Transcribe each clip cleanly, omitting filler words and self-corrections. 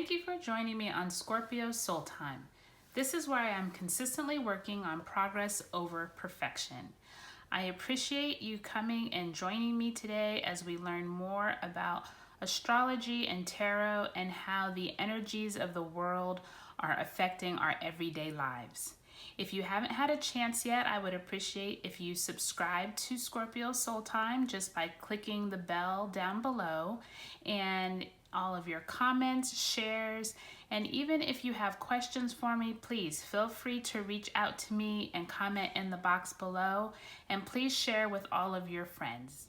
Thank you for joining me on Scorpio Soul Time. This is where I am consistently working on progress over perfection. I appreciate you coming and joining me today as we learn more about astrology and tarot and how the energies of the world are affecting our everyday lives. If you haven't had a chance yet, I would appreciate if you subscribe to Scorpio Soul Time just by clicking the bell down below, and all of your comments, shares, and even if you have questions for me, please feel free to reach out to me and comment in the box below, and please share with all of your friends.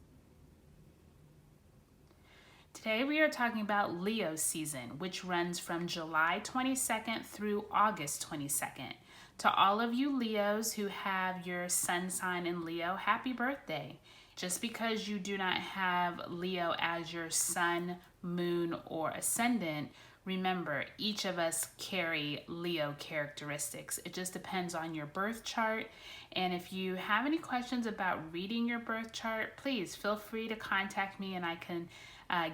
Today we are talking about Leo season, which runs from July 22nd through August 22nd. To all of you Leos who have your sun sign in Leo, happy birthday. Just because you do not have Leo as your sun, moon, or ascendant, remember, each of us carry Leo characteristics. It just depends on your birth chart. And if you have any questions about reading your birth chart, please feel free to contact me and I can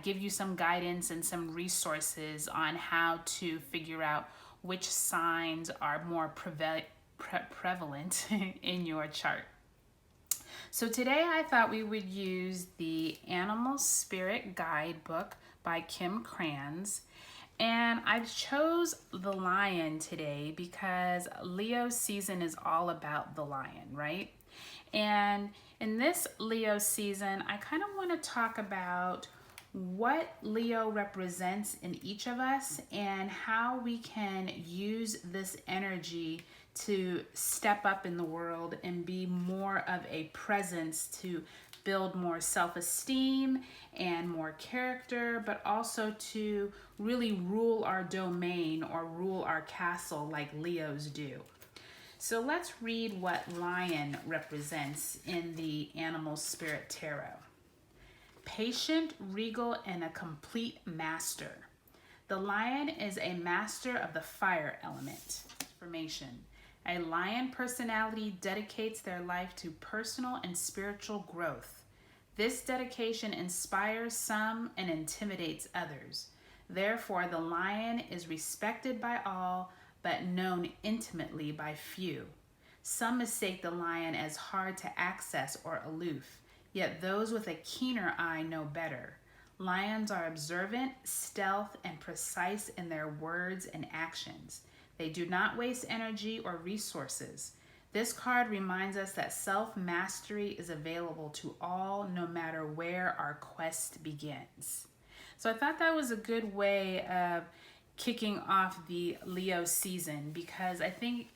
give you some guidance and some resources on how to figure out which signs are more prevalent in your chart. So today I thought we would use the Animal Spirit Guidebook by Kim Krans. And I chose the lion today because Leo season is all about the lion, right? And in this Leo season, I kind of want to talk about what Leo represents in each of us and how we can use this energy to step up in the world and be more of a presence to build more self-esteem and more character, but also to really rule our domain or rule our castle like Leos do. So let's read what lion represents in the Animal Spirit Tarot. Patient, regal, and a complete master. The lion is a master of the fire element. Information. A lion personality dedicates their life to personal and spiritual growth. This dedication inspires some and intimidates others. Therefore, the lion is respected by all, but known intimately by few. Some mistake the lion as hard to access or aloof. Yet those with a keener eye know better. Lions are observant, stealth, and precise in their words and actions. They do not waste energy or resources. This card reminds us that self-mastery is available to all, no matter where our quest begins. So I thought that was a good way of kicking off the Leo season, because I think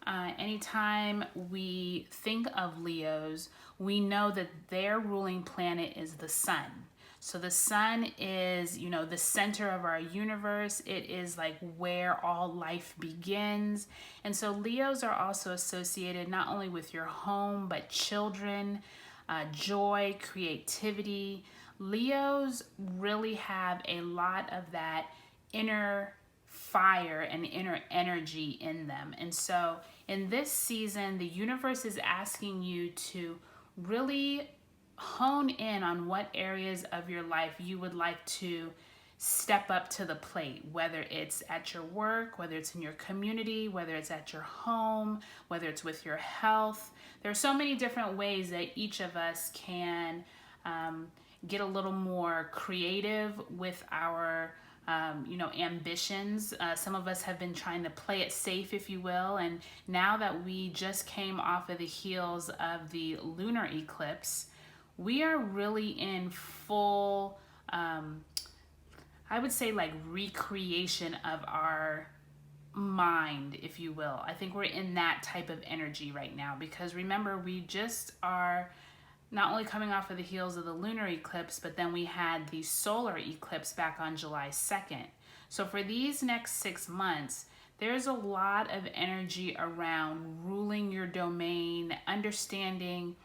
anytime we think of Leos, we know that their ruling planet is the sun. So the sun is, the center of our universe. It is like where all life begins. And so Leos are also associated not only with your home, but children, joy, creativity. Leos really have a lot of that inner fire and inner energy in them. And so in this season, the universe is asking you to really hone in on what areas of your life you would like to step up to the plate, whether it's at your work, whether it's in your community, whether it's at your home, whether it's with your health. There are so many different ways that each of us can get a little more creative with our ambitions. Some of us have been trying to play it safe, if you will, and now that we just came off of the heels of the lunar eclipse, we are really in full, I would say, like recreation of our mind, if you will. I think we're in that type of energy right now, because remember, we just are not only coming off of the heels of the lunar eclipse, but then we had the solar eclipse back on July 2nd. So for these next 6 months, there's a lot of energy around ruling your domain, understanding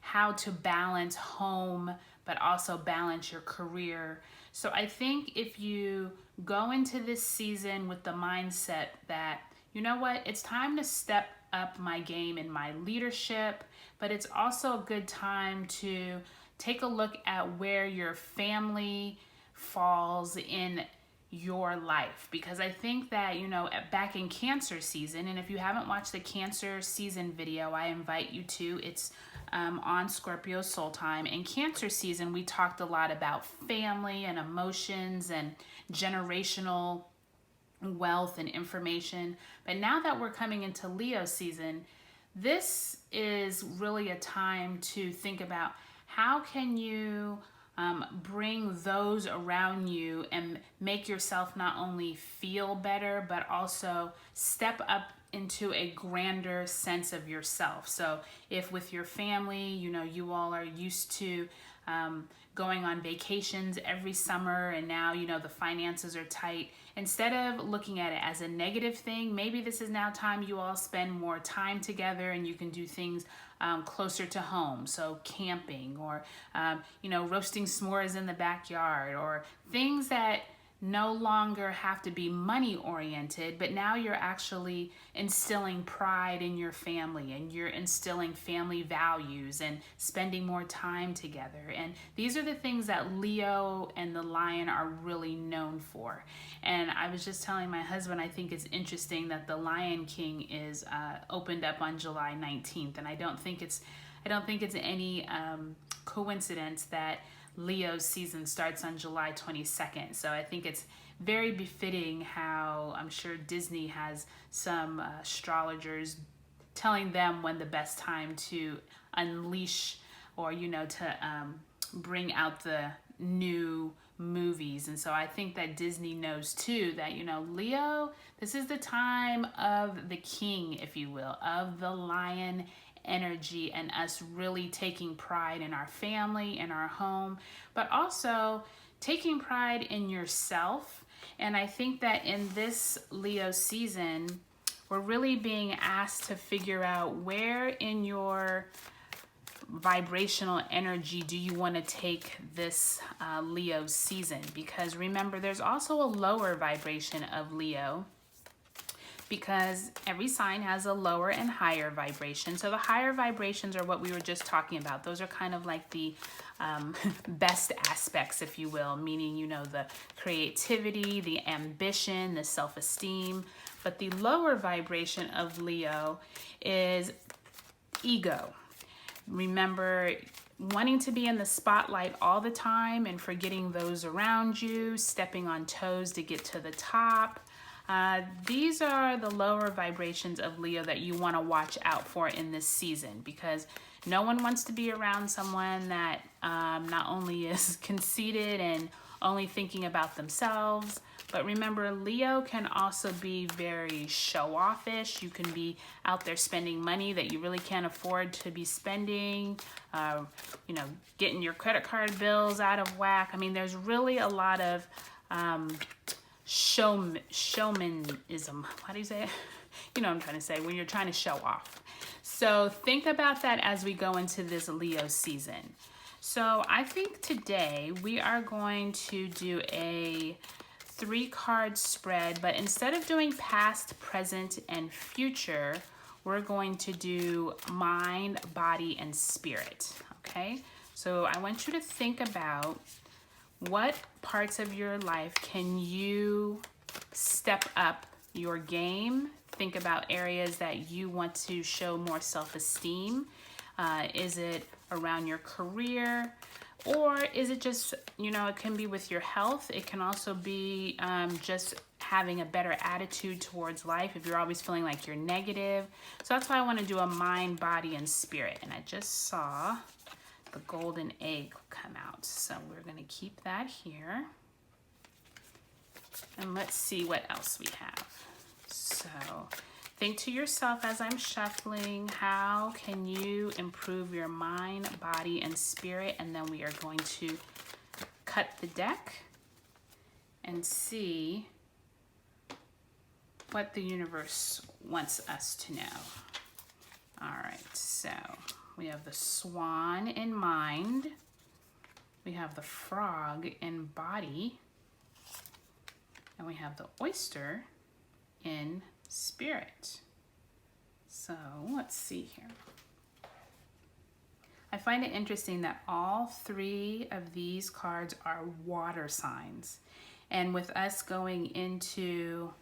how to balance home, but also balance your career. So I think if you go into this season with the mindset that, you know what, it's time to step up my game in my leadership, but it's also a good time to take a look at where your family falls in your life. Because I think that, you know, back in Cancer season, and if you haven't watched the Cancer season video, I invite you to. It's on Scorpio Soul Time. In Cancer season, we talked a lot about family and emotions and generational wealth and information. But now that we're coming into Leo season, this is really a time to think about how can you bring those around you and make yourself not only feel better, but also step up into a grander sense of yourself. So if with your family, you know, you all are used to going on vacations every summer, and now, you know, the finances are tight. Instead of looking at it as a negative thing, maybe this is now time you all spend more time together and you can do things closer to home. So camping, or, you know, roasting s'mores in the backyard, or things that no longer have to be money oriented, but now you're actually instilling pride in your family, and you're instilling family values and spending more time together. And these are the things that Leo and the Lion are really known for. And I was just telling my husband, I think it's interesting that the Lion King is opened up on July 19th, and I don't think it's any coincidence that Leo's season starts on July 22nd. So I think it's very befitting how I'm sure Disney has some astrologers telling them when the best time to unleash, or, you know, to bring out the new movies. And so I think that Disney knows too that, you know, Leo, this is the time of the king, if you will, of the lion energy, and us really taking pride in our family, in our home, but also taking pride in yourself. And I think that in this Leo season, we're really being asked to figure out where in your vibrational energy do you want to take this Leo season. Because remember, there's also a lower vibration of Leo, because every sign has a lower and higher vibration. So the higher vibrations are what we were just talking about. Those are kind of like the best aspects, if you will, meaning, you know, the creativity, the ambition, the self-esteem. But the lower vibration of Leo is ego. Remember, wanting to be in the spotlight all the time and forgetting those around you, stepping on toes to get to the top. These are the lower vibrations of Leo that you want to watch out for in this season, because no one wants to be around someone that not only is conceited and only thinking about themselves, but remember, Leo can also be very show-offish. You can be out there spending money that you really can't afford to be spending, you know, getting your credit card bills out of whack. I mean, there's really a lot of showmanism. How do you say it? You know what I'm trying to say, when you're trying to show off. So think about that as we go into this Leo season. So I think today we are going to do a 3-card spread, but instead of doing past, present, and future, we're going to do mind, body, and spirit. Okay? So I want you to think about what parts of your life can you step up your game. Think about areas that you want to show more self-esteem. Is it around your career? Or is it just, you know, it can be with your health. It can also be just having a better attitude towards life if you're always feeling like you're negative. So that's why I want to do a mind, body, and spirit. And I just saw the golden egg come out. So we're going to keep that here. And let's see what else we have. So think to yourself as I'm shuffling, how can you improve your mind, body, and spirit? And then we are going to cut the deck and see what the universe wants us to know. All right, so we have the swan in mind. We have the frog in body. And we have the oyster in spirit. So let's see here. I find it interesting that all 3 of these cards are water signs. And with us going into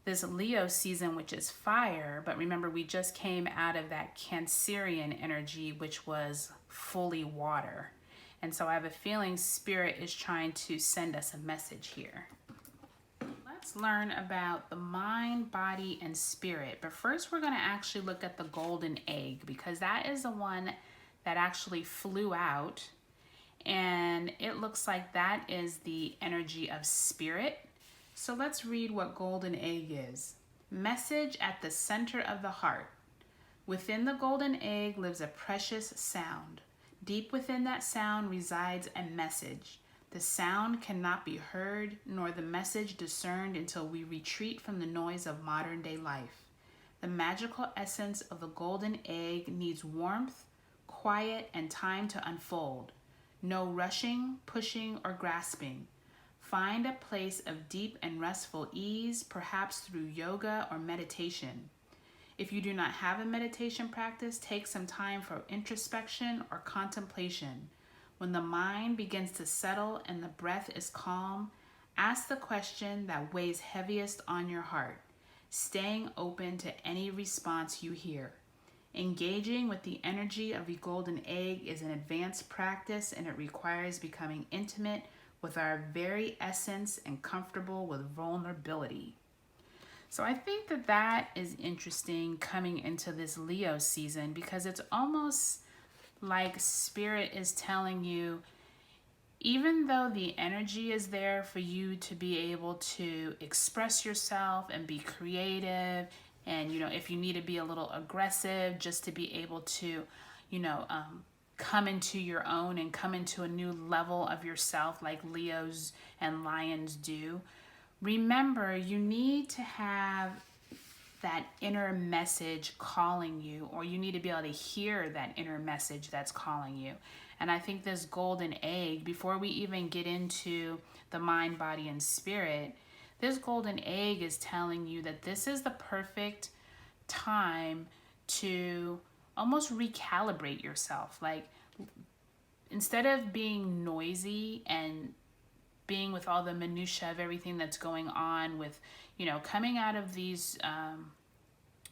this Leo season, which is fire, but remember we just came out of that Cancerian energy, which was fully water. And so I have a feeling Spirit is trying to send us a message here. Let's learn about the mind, body, and spirit. But first we're going to actually look at the golden egg, because that is the one that actually flew out. And it looks like that is the energy of spirit. So let's read what golden egg is. Message at the center of the heart. Within the golden egg lives a precious sound. Deep within that sound resides a message. The sound cannot be heard, nor the message discerned until we retreat from the noise of modern day life. The magical essence of the golden egg needs warmth, quiet, and time to unfold. No rushing, pushing, or grasping. Find a place of deep and restful ease, perhaps through yoga or meditation. If you do not have a meditation practice, take some time for introspection or contemplation. When the mind begins to settle and the breath is calm, ask the question that weighs heaviest on your heart, staying open to any response you hear. Engaging with the energy of the golden egg is an advanced practice, and it requires becoming intimate with our very essence and comfortable with vulnerability. So I think that that is interesting coming into this Leo season, because it's almost like Spirit is telling you, even though the energy is there for you to be able to express yourself and be creative, and if you need to be a little aggressive just to be able to come into your own and come into a new level of yourself like Leos and Lions do, remember you need to have that inner message calling you, or you need to be able to hear that inner message that's calling you. And I think this golden egg, before we even get into the mind, body, and spirit, this golden egg is telling you that this is the perfect time to almost recalibrate yourself. Like, instead of being noisy and being with all the minutia of everything that's going on with, coming out of these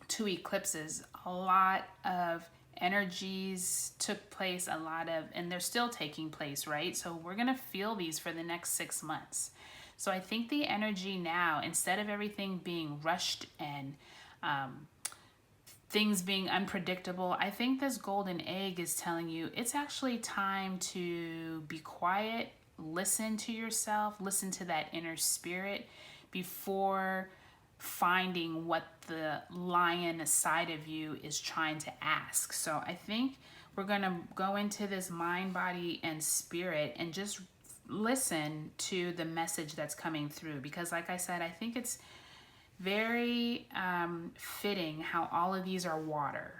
two eclipses, a lot of energies took place, and they're still taking place, right? So we're going to feel these for the next 6 months. So I think the energy now, instead of everything being rushed and things being unpredictable, I think this golden egg is telling you it's actually time to be quiet, listen to yourself, listen to that inner spirit before finding what the lion side of you is trying to ask. So I think we're going to go into this mind, body, and spirit and just listen to the message that's coming through, because like I said, I think it's very fitting how all of these are water.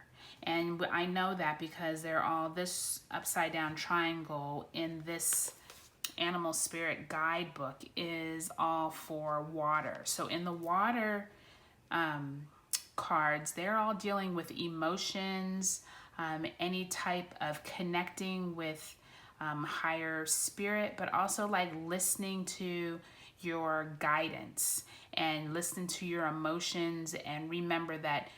And I know that because they're all this upside down triangle in this animal spirit guidebook is all for water. So in the water cards, they're all dealing with emotions, any type of connecting with higher spirit, but also like listening to your guidance and listen to your emotions, and remember that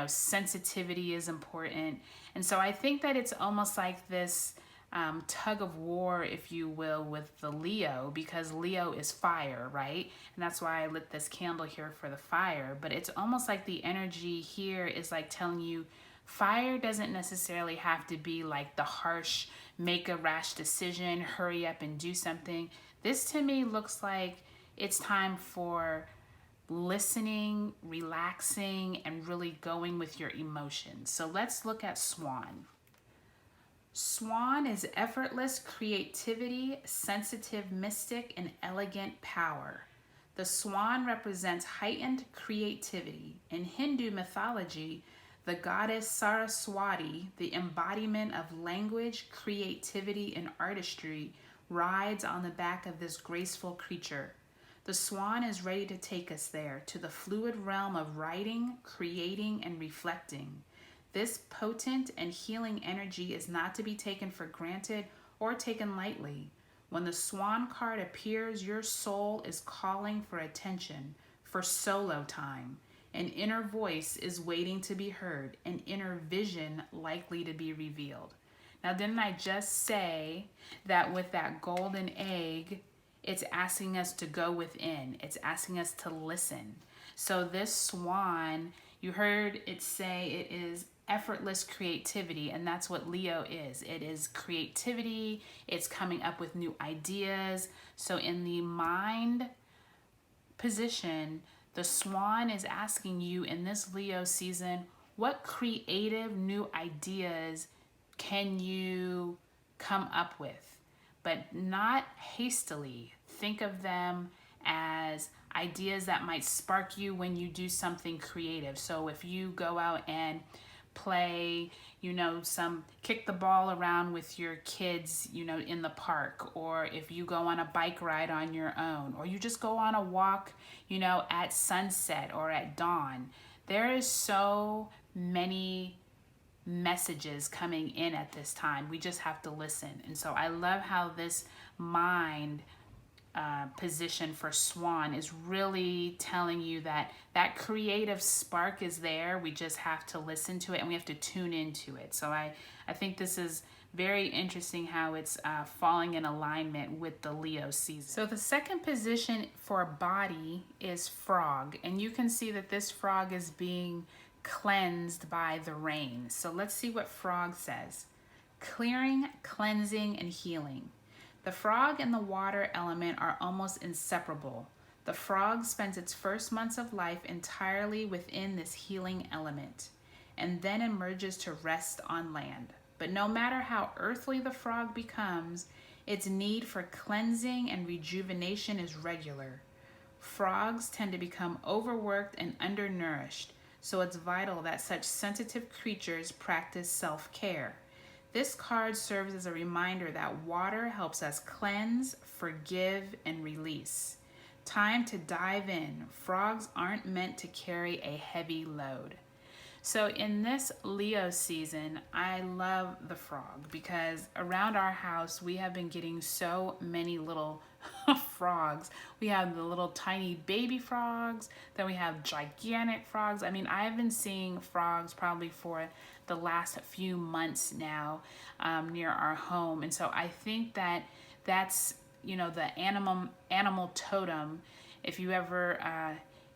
sensitivity is important. And so I think that it's almost like this tug of war, if you will, with the Leo, because Leo is fire, right? And that's why I lit this candle here for the fire. But it's almost like the energy here is like telling you fire doesn't necessarily have to be like the harsh, make a rash decision, hurry up and do something. This to me looks like it's time for listening, relaxing, and really going with your emotions. So let's look at Swan. Swan is effortless creativity, sensitive mystic, and elegant power. The swan represents heightened creativity. In Hindu mythology, the goddess Saraswati, the embodiment of language, creativity, and artistry, rides on the back of this graceful creature. The swan is ready to take us there, to the fluid realm of writing, creating, and reflecting. This potent and healing energy is not to be taken for granted or taken lightly. When the swan card appears, your soul is calling for attention, for solo time. An inner voice is waiting to be heard, an inner vision likely to be revealed. Now, didn't I just say that with that golden egg, it's asking us to go within, it's asking us to listen. So this swan, you heard it say it is effortless creativity, and that's what Leo is. It is creativity, it's coming up with new ideas. So in the mind position, the swan is asking you in this Leo season, what creative new ideas can you come up with? But not hastily. Think of them as ideas that might spark you when you do something creative. So if you go out and play, some kick the ball around with your kids, in the park, or if you go on a bike ride on your own, or you just go on a walk, at sunset or at dawn. There is so many messages coming in at this time. We just have to listen. And so I love how this mind position for swan is really telling you that that creative spark is there. We just have to listen to it and we have to tune into it. So I think this is very interesting how it's falling in alignment with the Leo season. So the second position for body is frog, and you can see that this frog is being cleansed by the rain. So let's see what frog says. Clearing, cleansing, and healing. The frog and the water element are almost inseparable. The frog spends its first months of life entirely within this healing element, and then emerges to rest on land. But no matter how earthly the frog becomes, its need for cleansing and rejuvenation is regular. Frogs tend to become overworked and undernourished, so it's vital that such sensitive creatures practice self-care. This card serves as a reminder that water helps us cleanse, forgive, and release. Time to dive in. Frogs aren't meant to carry a heavy load. So in this Leo season, I love the frog because around our house, we have been getting so many little frogs. We have the little tiny baby frogs, then we have gigantic frogs. I mean, I've been seeing frogs probably for the last few months now near our home. And so I think that that's, the animal totem. If you ever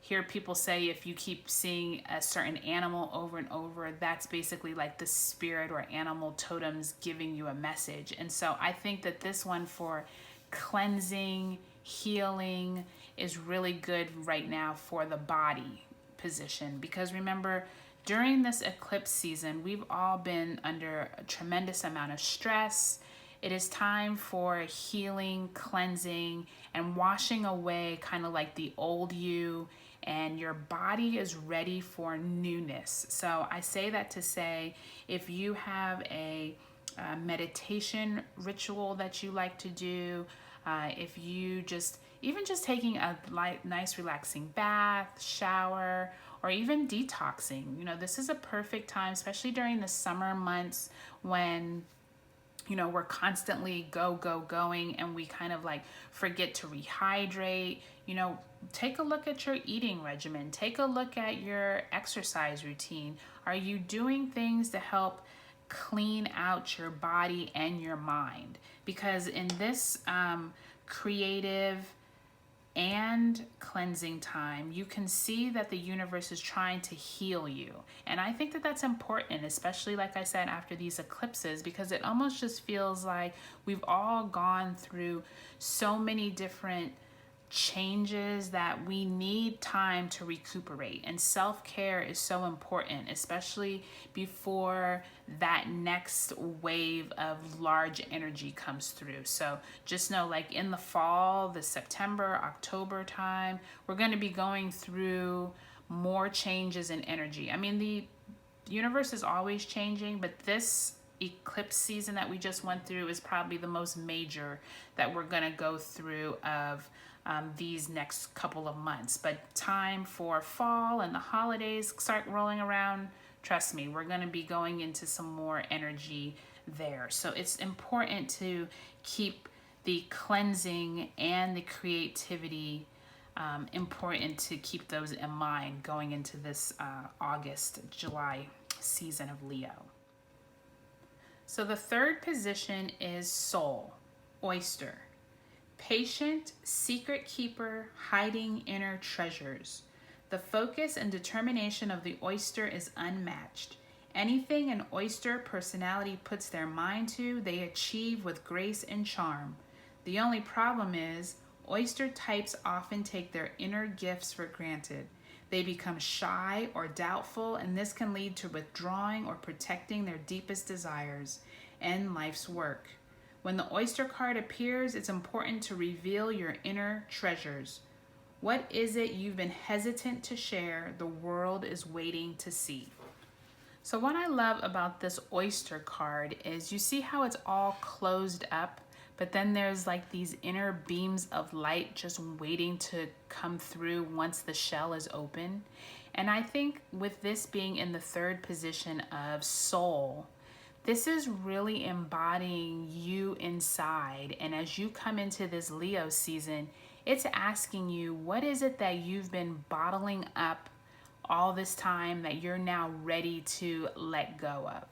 hear people say if you keep seeing a certain animal over and over, that's basically like the spirit or animal totems giving you a message. And so I think that this one for cleansing, healing is really good right now for the body position, because remember, during this eclipse season, we've all been under a tremendous amount of stress. It is time for healing, cleansing, and washing away kind of like the old you, and your body is ready for newness. So I say that to say, if you have a meditation ritual that you like to do, if you even just taking a nice relaxing bath, shower, or even detoxing, this is a perfect time, especially during the summer months when we're constantly going and we kind of like forget to rehydrate. Take a look at your eating regimen. Take a look at your exercise routine. Are you doing things to help clean out your body and your mind? Because in this creative and cleansing time, you can see that the universe is trying to heal you. And I think that that's important, especially like I said, after these eclipses, because it almost just feels like we've all gone through so many different changes that we need time to recuperate. And self-care is so important, especially before that next wave of large energy comes through. So just know, like in the fall, the September, October time, we're going to be going through more changes in energy. I mean, the universe is always changing, but this eclipse season that we just went through is probably the most major that we're going to go through of these next couple of months. But time for fall and the holidays start rolling around. Trust me, we're going to be going into some more energy there. So it's important to keep the cleansing and the creativity important to keep those in mind going into this August, July season of Leo. So the third position is soul, oyster. Patient, secret keeper, hiding inner treasures. The focus and determination of the oyster is unmatched. Anything an oyster personality puts their mind to, they achieve with grace and charm. The only problem is, oyster types often take their inner gifts for granted. They become shy or doubtful, and this can lead to withdrawing or protecting their deepest desires and life's work. When the oyster card appears, it's important to reveal your inner treasures. What is it you've been hesitant to share? The world is waiting to see. So what I love about this oyster card is you see how it's all closed up, but then there's like these inner beams of light just waiting to come through once the shell is open. And I think with this being in the third position of soul, this is really embodying you inside. And as you come into this Leo season, it's asking you, what is it that you've been bottling up all this time that you're now ready to let go of?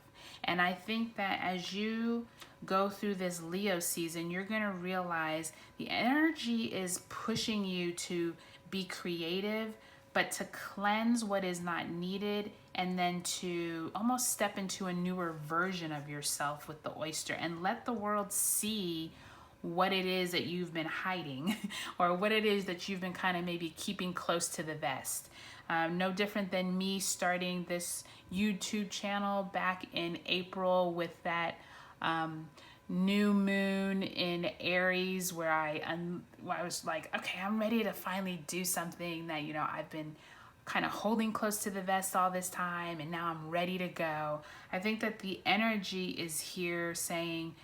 And I think that as you go through this Leo season, you're going to realize the energy is pushing you to be creative, but to cleanse what is not needed, and then to almost step into a newer version of yourself with the oyster and let the world see what it is that you've been hiding or what it is that you've been kind of maybe keeping close to the vest. No different than me starting this YouTube channel back in April with that new moon in Aries, where I was like, okay, I'm ready to finally do something that, you know, I've been kind of holding close to the vest all this time, and now I'm ready to go. I think that the energy is here saying,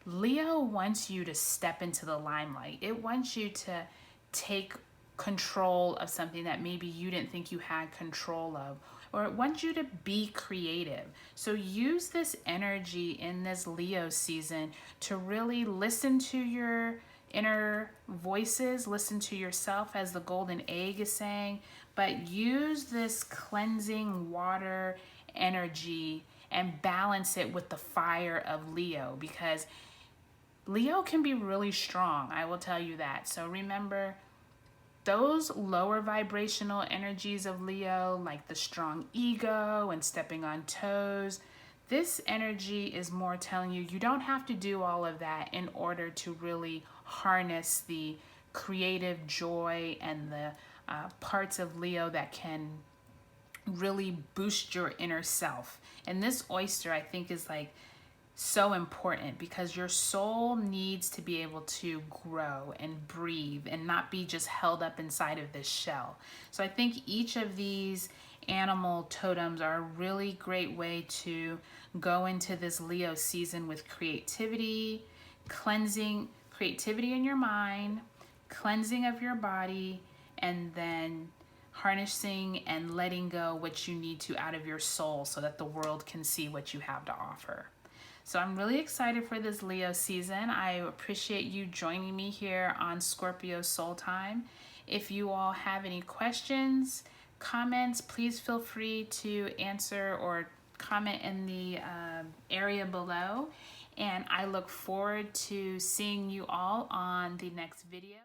Leo wants you to step into the limelight. It wants you to take control of something that maybe you didn't think you had control of, or it wants you to be creative. So use this energy in this Leo season to really listen to your inner voices, listen to yourself, as the golden egg is saying, but use this cleansing water energy and balance it with the fire of Leo, because Leo can be really strong, I will tell you that. So remember, those lower vibrational energies of Leo, like the strong ego and stepping on toes, this energy is more telling you you don't have to do all of that in order to really harness the creative joy and the parts of Leo that can really boost your inner self. And this oyster, I think, is like so important, because your soul needs to be able to grow and breathe and not be just held up inside of this shell. So I think each of these animal totems are a really great way to go into this Leo season with creativity, cleansing, creativity in your mind, cleansing of your body, and then harnessing and letting go what you need to out of your soul so that the world can see what you have to offer. So I'm really excited for this Leo season. I appreciate you joining me here on Scorpio Soul Time. If you all have any questions, comments, please feel free to answer or comment in the area below. And I look forward to seeing you all on the next video.